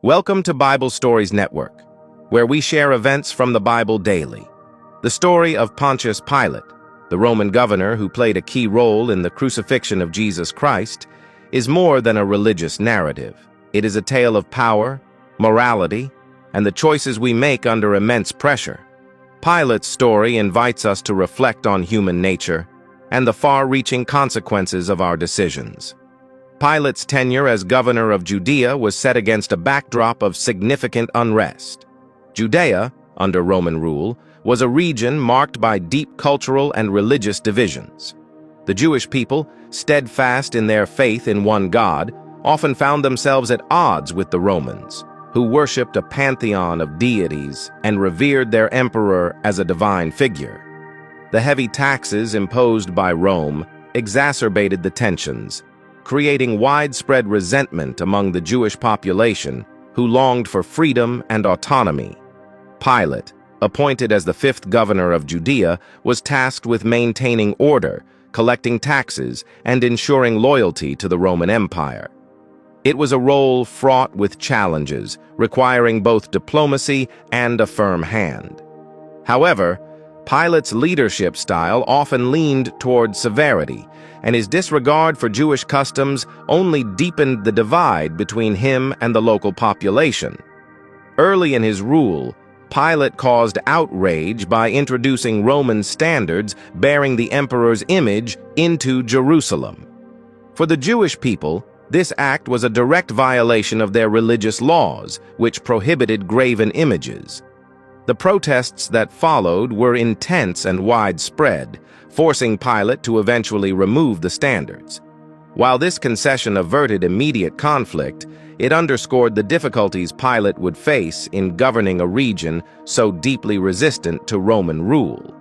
Welcome to Bible Stories Network, where we share events from the Bible daily. The story of Pontius Pilate, the Roman governor who played a key role in the crucifixion of Jesus Christ, is more than a religious narrative. It is a tale of power, morality, and the choices we make under immense pressure. Pilate's story invites us to reflect on human nature and the far-reaching consequences of our decisions. Pilate's tenure as governor of Judea was set against a backdrop of significant unrest. Judea, under Roman rule, was a region marked by deep cultural and religious divisions. The Jewish people, steadfast in their faith in one God, often found themselves at odds with the Romans, who worshipped a pantheon of deities and revered their emperor as a divine figure. The heavy taxes imposed by Rome exacerbated the tensions, creating widespread resentment among the Jewish population who longed for freedom and autonomy. Pilate, appointed as the fifth governor of Judea, was tasked with maintaining order, collecting taxes, and ensuring loyalty to the Roman Empire. It was a role fraught with challenges, requiring both diplomacy and a firm hand. However, Pilate's leadership style often leaned toward severity, and his disregard for Jewish customs only deepened the divide between him and the local population. Early in his rule, Pilate caused outrage by introducing Roman standards bearing the emperor's image into Jerusalem. For the Jewish people, this act was a direct violation of their religious laws, which prohibited graven images. The protests that followed were intense and widespread, forcing Pilate to eventually remove the standards. While this concession averted immediate conflict, it underscored the difficulties Pilate would face in governing a region so deeply resistant to Roman rule.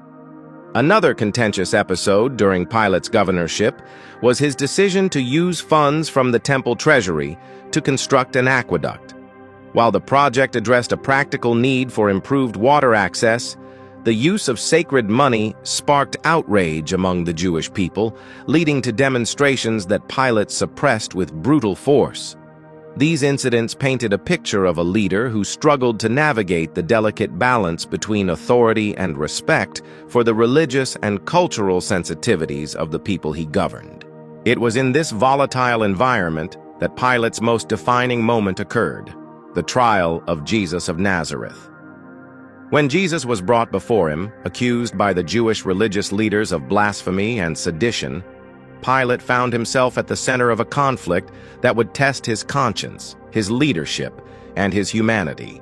Another contentious episode during Pilate's governorship was his decision to use funds from the temple treasury to construct an aqueduct. While the project addressed a practical need for improved water access, the use of sacred money sparked outrage among the Jewish people, leading to demonstrations that Pilate suppressed with brutal force. These incidents painted a picture of a leader who struggled to navigate the delicate balance between authority and respect for the religious and cultural sensitivities of the people he governed. It was in this volatile environment that Pilate's most defining moment occurred: the trial of Jesus of Nazareth. When Jesus was brought before him, accused by the Jewish religious leaders of blasphemy and sedition, Pilate found himself at the center of a conflict that would test his conscience, his leadership, and his humanity.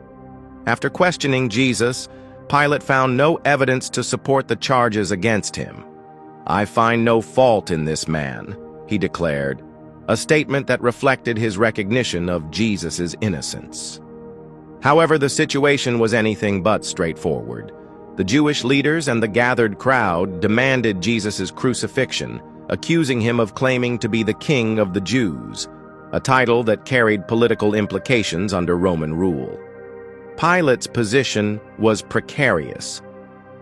After questioning Jesus, Pilate found no evidence to support the charges against him. "I find no fault in this man," he declared, a statement that reflected his recognition of Jesus' innocence. However, the situation was anything but straightforward. The Jewish leaders and the gathered crowd demanded Jesus' crucifixion, accusing him of claiming to be the King of the Jews, a title that carried political implications under Roman rule. Pilate's position was precarious.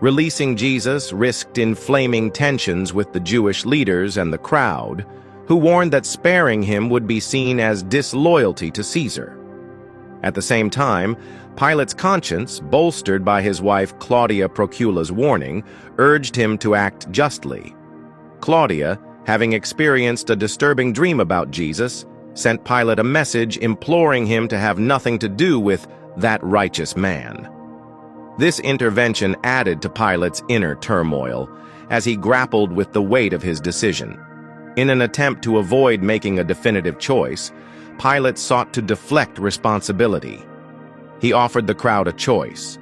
Releasing Jesus risked inflaming tensions with the Jewish leaders and the crowd, who warned that sparing him would be seen as disloyalty to Caesar. At the same time, Pilate's conscience, bolstered by his wife Claudia Procula's warning, urged him to act justly. Claudia, having experienced a disturbing dream about Jesus, sent Pilate a message imploring him to have nothing to do with that righteous man. This intervention added to Pilate's inner turmoil as he grappled with the weight of his decision. In an attempt to avoid making a definitive choice, Pilate sought to deflect responsibility. He offered the crowd a choice: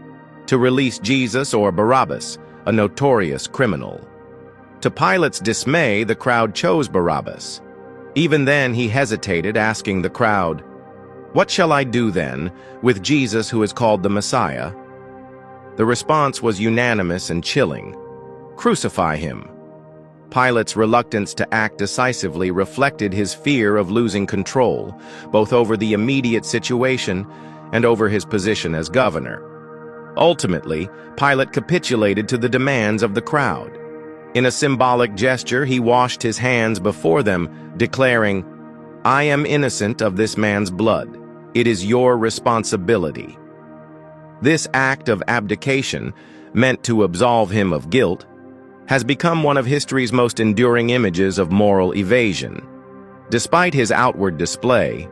to release Jesus or Barabbas, a notorious criminal. To Pilate's dismay, the crowd chose Barabbas. Even then, he hesitated, asking the crowd, "What shall I do then with Jesus who is called the Messiah?" The response was unanimous and chilling: "Crucify him." Pilate's reluctance to act decisively reflected his fear of losing control, both over the immediate situation and over his position as governor. Ultimately, Pilate capitulated to the demands of the crowd. In a symbolic gesture, he washed his hands before them, declaring, "I am innocent of this man's blood." It is your responsibility. This act of abdication, meant to absolve him of guilt, has become one of history's most enduring images of moral evasion. Despite his outward display,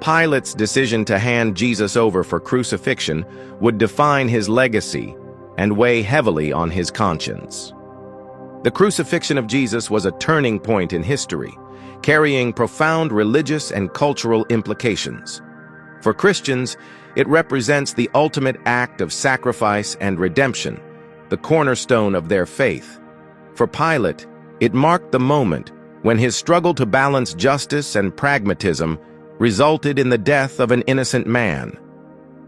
Pilate's decision to hand Jesus over for crucifixion would define his legacy and weigh heavily on his conscience. The crucifixion of Jesus was a turning point in history, carrying profound religious and cultural implications. For Christians, it represents the ultimate act of sacrifice and redemption, the cornerstone of their faith. For Pilate, it marked the moment when his struggle to balance justice and pragmatism resulted in the death of an innocent man.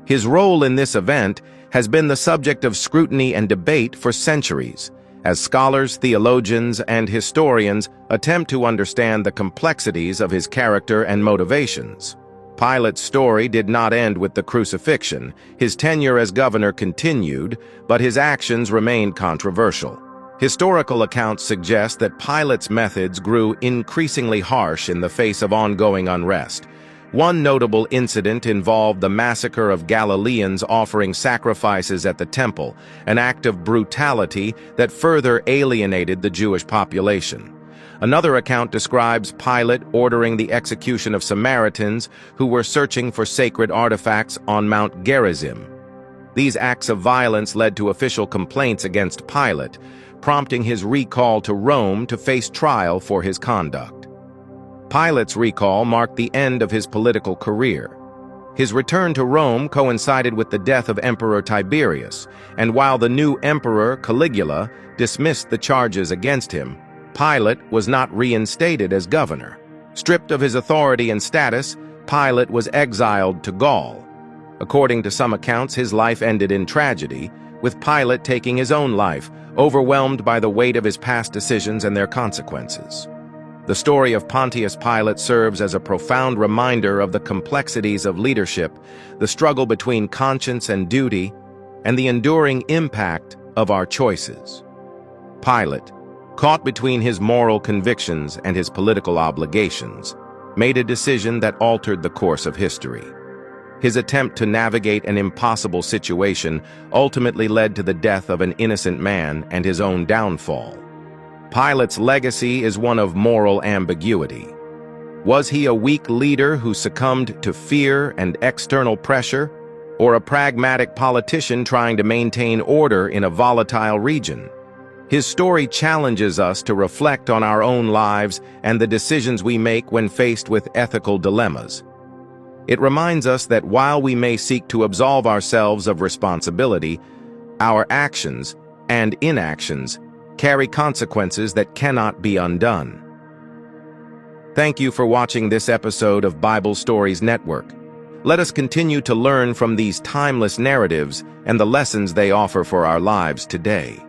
His role in this event has been the subject of scrutiny and debate for centuries, as scholars, theologians, and historians attempt to understand the complexities of his character and motivations. Pilate's story did not end with the crucifixion. His tenure as governor continued, but his actions remained controversial. Historical accounts suggest that Pilate's methods grew increasingly harsh in the face of ongoing unrest. One notable incident involved the massacre of Galileans offering sacrifices at the temple, an act of brutality that further alienated the Jewish population. Another account describes Pilate ordering the execution of Samaritans who were searching for sacred artifacts on Mount Gerizim. These acts of violence led to official complaints against Pilate, prompting his recall to Rome to face trial for his conduct. Pilate's recall marked the end of his political career. His return to Rome coincided with the death of Emperor Tiberius, and while the new emperor, Caligula, dismissed the charges against him, Pilate was not reinstated as governor. Stripped of his authority and status, Pilate was exiled to Gaul. According to some accounts, his life ended in tragedy, with Pilate taking his own life, overwhelmed by the weight of his past decisions and their consequences. The story of Pontius Pilate serves as a profound reminder of the complexities of leadership, the struggle between conscience and duty, and the enduring impact of our choices. Pilate, caught between his moral convictions and his political obligations, made a decision that altered the course of history. His attempt to navigate an impossible situation ultimately led to the death of an innocent man and his own downfall. Pilate's legacy is one of moral ambiguity. Was he a weak leader who succumbed to fear and external pressure, or a pragmatic politician trying to maintain order in a volatile region? His story challenges us to reflect on our own lives and the decisions we make when faced with ethical dilemmas. It reminds us that while we may seek to absolve ourselves of responsibility, our actions and inactions carry consequences that cannot be undone. Thank you for watching this episode of Bible Stories Network. Let us continue to learn from these timeless narratives and the lessons they offer for our lives today.